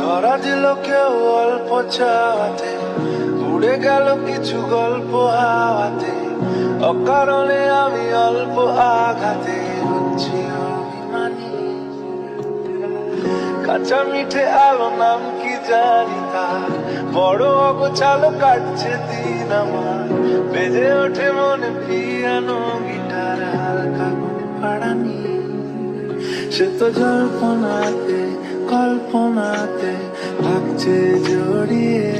ধরা দিল কেউ অল্প চাওয়াতে, উড়ে গেল কিছু গল্প হাওয়াতে, অকারণে আমি অল্প আঘাতে হচ্ছি অভিমানী। কাঁচা মিঠে আলো নাম কি জানি তার, বড় অগোছালো কাটছে দিন আমার, বেজে ওঠে মনে পিয়ানো গিটার হালকা পাড়ানি। সে তো জল্পনাতে কল্পনাতে থাকছে জড়িয়ে।